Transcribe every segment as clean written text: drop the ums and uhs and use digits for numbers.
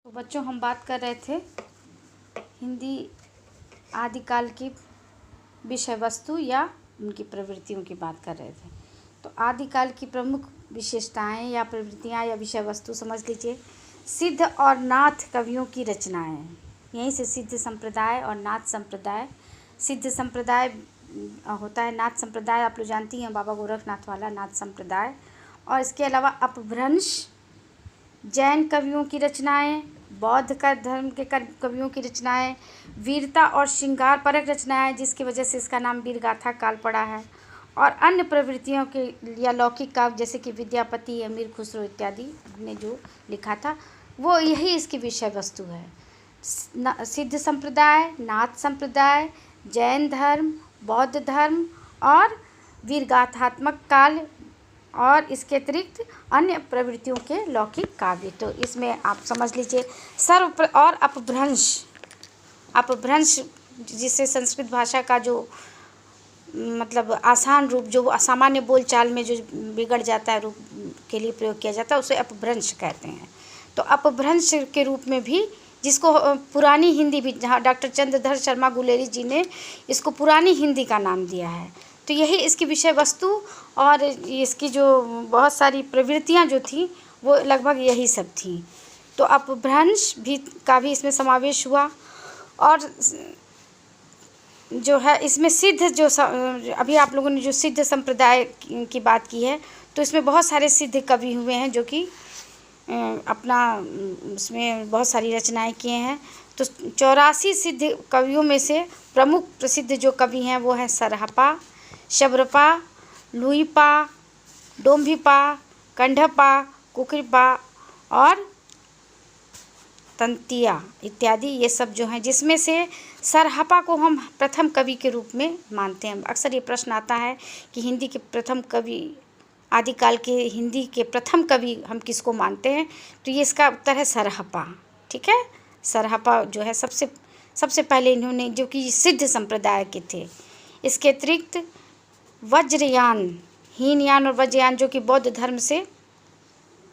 तो बच्चों, हम बात कर रहे थे हिंदी आदिकाल की विषय वस्तु या उनकी प्रवृत्तियों की बात कर रहे थे। तो आदिकाल की प्रमुख विशेषताएं या प्रवृत्तियां या विषय वस्तु समझ लीजिए। सिद्ध और नाथ कवियों की रचनाएं, यहीं से सिद्ध संप्रदाय और नाथ संप्रदाय। सिद्ध संप्रदाय होता है, नाथ संप्रदाय आप लोग जानती हैं, बाबा गोरखनाथ वाला नाथ संप्रदाय। और इसके अलावा अपभ्रंश, जैन कवियों की रचनाएं, बौद्ध का धर्म के कवियों की रचनाएं, वीरता और श्रृंगार परक रचनाएं, जिसकी वजह से इसका नाम वीर गाथा काल पड़ा है। और अन्य प्रवृत्तियों के या लौकिक काव्य जैसे कि विद्यापति, अमीर खुसरो इत्यादि ने जो लिखा था वो यही इसकी विषय वस्तु है। सिद्ध संप्रदाय, नाथ संप्रदाय, जैन धर्म, बौद्ध धर्म और वीरगाथात्मक काल और इसके अतिरिक्त अन्य प्रवृत्तियों के लौकिक काव्य। तो इसमें आप समझ लीजिए सर्व और अपभ्रंश जिससे संस्कृत भाषा का जो मतलब आसान रूप जो सामान्य बोलचाल में जो बिगड़ जाता है रूप के लिए प्रयोग किया जाता है उसे अपभ्रंश कहते हैं। तो अपभ्रंश के रूप में भी जिसको पुरानी हिंदी भी, जहाँ डॉक्टर चंद्रधर शर्मा गुलेरी जी ने इसको पुरानी हिंदी का नाम दिया है। तो यही इसकी विषय वस्तु और इसकी जो बहुत सारी प्रवृत्तियां जो थी वो लगभग यही सब थी। तो अपभ्रंश भी का भी इसमें समावेश हुआ। और जो है इसमें सिद्ध जो अभी आप लोगों ने जो सिद्ध संप्रदाय की बात की है तो इसमें बहुत सारे सिद्ध कवि हुए हैं जो कि अपना उसमें बहुत सारी रचनाएं किए हैं। तो 84 सिद्ध कवियों में से प्रमुख प्रसिद्ध जो कवि हैं वो हैं सरहपा, शबरपा, लुईपा, डोम्भिपा, कंढपा, कुकरीपा और तंतिया इत्यादि, ये सब जो हैं, जिसमें से सरहपा को हम प्रथम कवि के रूप में मानते हैं। अक्सर ये प्रश्न आता है कि हिंदी के प्रथम कवि, आदिकाल के हिंदी के प्रथम कवि हम किसको मानते हैं, तो ये इसका उत्तर है सरहपा। ठीक है, सरहपा जो है सबसे पहले इन्होंने, जो कि सिद्ध संप्रदाय के थे। इसके अतिरिक्त वज्रयान, हीनयान और वज्रयान जो कि बौद्ध धर्म से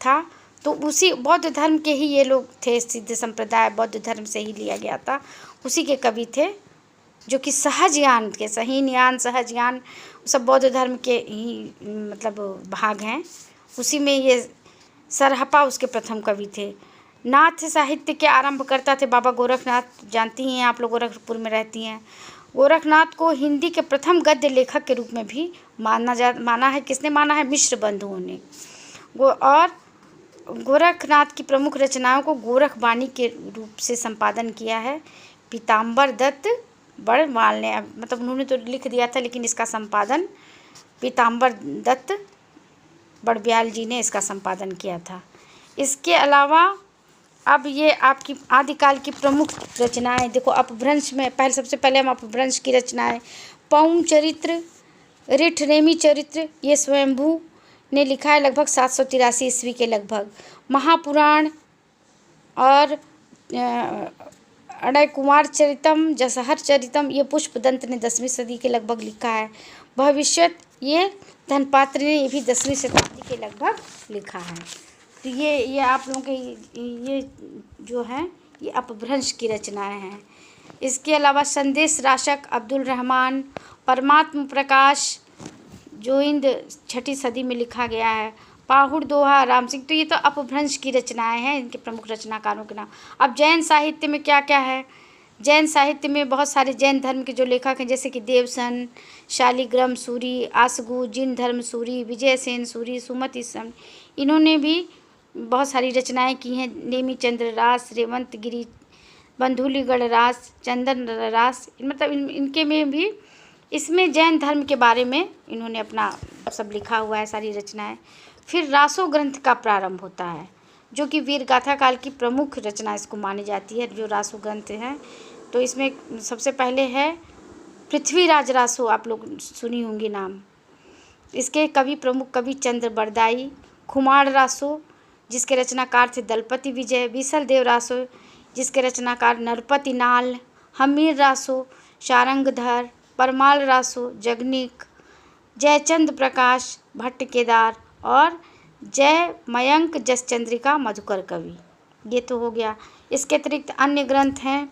था, तो उसी बौद्ध धर्म के ही ये लोग थे। सिद्ध संप्रदाय बौद्ध धर्म से ही लिया गया था, उसी के कवि थे जो कि सहजयान के, हीनयान सहजयान सब बौद्ध धर्म के ही मतलब भाग हैं। उसी में ये सरहपा उसके प्रथम कवि थे। नाथ साहित्य के आरंभकर्ता थे बाबा गोरखनाथ, जानती हैं आप लोग, गोरखपुर में रहती हैं। गोरखनाथ को हिंदी के प्रथम गद्य लेखक के रूप में भी माना है। किसने माना है? मिश्र बंधुओं ने। और गोरखनाथ की प्रमुख रचनाओं को गोरखवाणी के रूप से संपादन किया है पीताम्बर दत्त बड़वाल ने। मतलब उन्होंने तो लिख दिया था लेकिन इसका संपादन पीताम्बर दत्त बड़ब्याल जी ने इसका संपादन किया था। इसके अलावा अब ये आपकी आदिकाल की प्रमुख रचनाएं देखो। अपभ्रंश में सबसे पहले हम अपभ्रंश की रचनाएं, पौम चरित्र, रिठ नेमी चरित्र, ये स्वयंभू ने लिखा है लगभग 783 ईस्वी के लगभग। महापुराण और अड़य कुमार चरितम, जसहर चरितम, ये पुष्पदंत ने 10वीं सदी के लगभग लिखा है। भविष्यत, ये धनपात्र ने ये भी 10वीं शताब्दी के लगभग लिखा है। तो ये आप लोगों के ये जो हैं ये अपभ्रंश की रचनाएं हैं। इसके अलावा संदेश राशक अब्दुल रहमान, परमात्म प्रकाश जोइंद 6ठी सदी में लिखा गया है। पाहुड़ दोहा राम सिंह, तो ये तो अपभ्रंश की रचनाएं हैं, इनके प्रमुख रचनाकारों के नाम। अब जैन साहित्य में क्या क्या है? जैन साहित्य में बहुत सारे जैन धर्म के जो लेखक हैं जैसे कि देवसन, शालिग्राम सूरी, आसगु, जिन धर्म सूरी, विजयसेन सूरी, सुमति सन, इन्होंने भी बहुत सारी रचनाएं की हैं। नेमी चंद्र रास, रेवंत गिरी, बंधुलीगढ़ रास, चंदन रास, मतलब इनके में भी इसमें जैन धर्म के बारे में इन्होंने अपना सब लिखा हुआ है, सारी रचनाएं। फिर रासो ग्रंथ का प्रारंभ होता है जो कि वीर गाथा काल की प्रमुख रचना इसको मानी जाती है, जो रासो ग्रंथ है। तो इसमें सबसे पहले है पृथ्वीराज रासो, आप लोग सुनी होंगी नाम। इसके प्रमुख कवि चंद्र बरदाई, खुमार रासो जिसके रचनाकार थे दलपति विजय, बीसल देव रासो जिसके रचनाकार नरपति नाल, हमीर रासो, शारंगधर, परमाल रासो, जगनिक, जयचंद प्रकाश, भट्ट केदार और जय मयंक जसचंद्रिका मधुकर कवि। ये तो हो गया। इसके अतिरिक्त अन्य ग्रंथ हैं,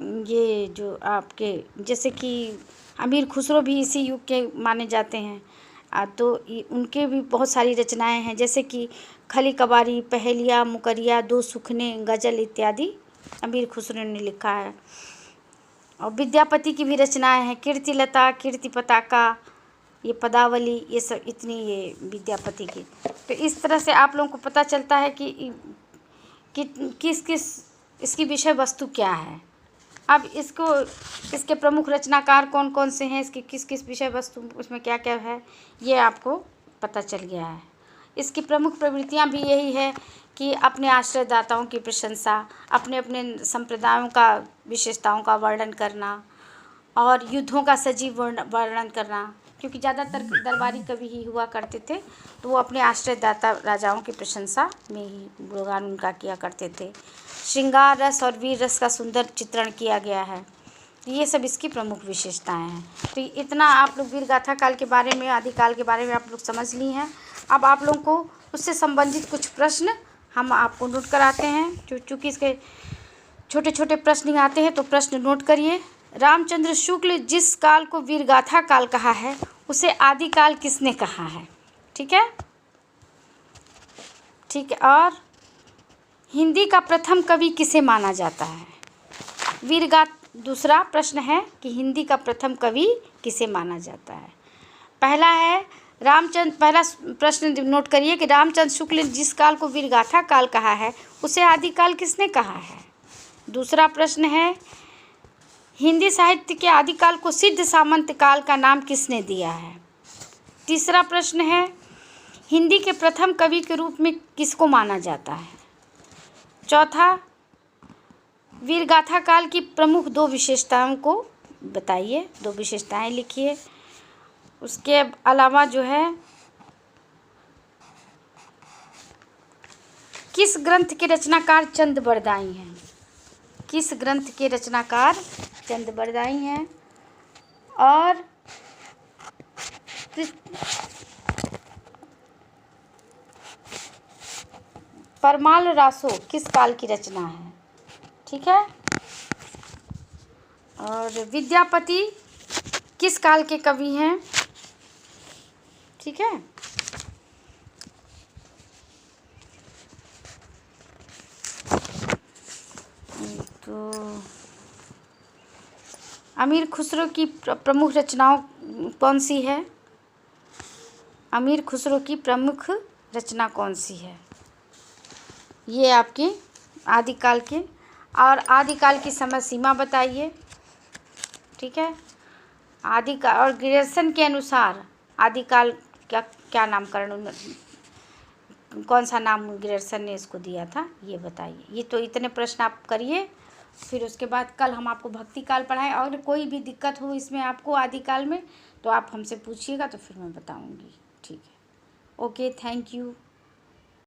ये जो आपके जैसे कि अमीर खुसरो भी इसी युग के माने जाते हैं। तो उनके भी बहुत सारी रचनाएं हैं, जैसे कि खली कबारी, पहेलिया, मुकरिया, दो सुखने, गज़ल इत्यादि अमीर खुसरो ने लिखा है। और विद्यापति की भी रचनाएं हैं, कीर्तिलता, कीर्ति पताका, ये पदावली, ये सब इतनी ये विद्यापति की। तो इस तरह से आप लोगों को पता चलता है कि किस किस इसकी विषय वस्तु क्या है। अब इसके प्रमुख रचनाकार कौन कौन से हैं, इसकी किस किस विषय वस्तु उसमें क्या क्या है, ये आपको पता चल गया है। इसकी प्रमुख प्रवृत्तियाँ भी यही है कि अपने आश्रयदाताओं की प्रशंसा, अपने अपने संप्रदायों का विशेषताओं का वर्णन करना और युद्धों का सजीव वर्णन करना, क्योंकि ज़्यादातर दरबारी कवि ही हुआ करते थे, तो वो अपने आश्रयदाता राजाओं की प्रशंसा में ही गुणगान उनका किया करते थे। श्रृंगार रस और वीर रस का सुंदर चित्रण किया गया है। ये सब इसकी प्रमुख विशेषताएं हैं। तो इतना आप लोग वीर गाथा काल के बारे में, आदिकाल के बारे में आप लोग समझ ली हैं। अब आप लोगों को उससे संबंधित कुछ प्रश्न हम आपको नोट कराते हैं। चूँकि इसके छोटे छोटे प्रश्न आते हैं, तो प्रश्न नोट करिए। रामचंद्र शुक्ल जिस काल को वीर गाथा काल कहा है, उसे आदिकाल किसने कहा है? ठीक है, ठीक है। और हिंदी का प्रथम कवि किसे माना जाता है? दूसरा प्रश्न है कि हिंदी का प्रथम कवि किसे माना जाता है? पहला प्रश्न नोट करिए कि रामचंद्र शुक्ल जिस काल को वीर गाथा काल कहा है, उसे आदिकाल किसने कहा है? दूसरा प्रश्न है, हिंदी साहित्य के आदिकाल को सिद्ध सामंत काल का नाम किसने दिया है? तीसरा प्रश्न है, हिंदी के प्रथम कवि के रूप में किसको माना जाता है? चौथा, वीर गाथा काल की प्रमुख दो विशेषताओं को बताइए, दो विशेषताएं लिखिए। उसके अलावा जो है, किस ग्रंथ के रचनाकार चंद बरदाई हैं? किस ग्रंथ के रचनाकार चंद बरदाई हैं? और परमाल रासो किस काल की रचना है? ठीक है। और विद्यापति किस काल के कवि हैं? ठीक है। तो अमीर खुसरो की प्रमुख रचनाओं कौन सी है? अमीर खुसरो की प्रमुख रचना कौन सी है? ये आपकी आदिकाल के, और आदिकाल की समय सीमा बताइए। ठीक है। आदिकाल और ग्रियर्सन के अनुसार आदिकाल क्या नामकरण, कौन सा नाम ग्रियर्सन ने इसको दिया था, ये बताइए। ये तो इतने प्रश्न आप करिए, फिर उसके बाद कल हम आपको भक्ति काल पढ़ाएं। और कोई भी दिक्कत हो इसमें आपको आदिकाल में, तो आप हमसे पूछिएगा, तो फिर मैं बताऊंगी। ठीक है, ओके, थैंक यू।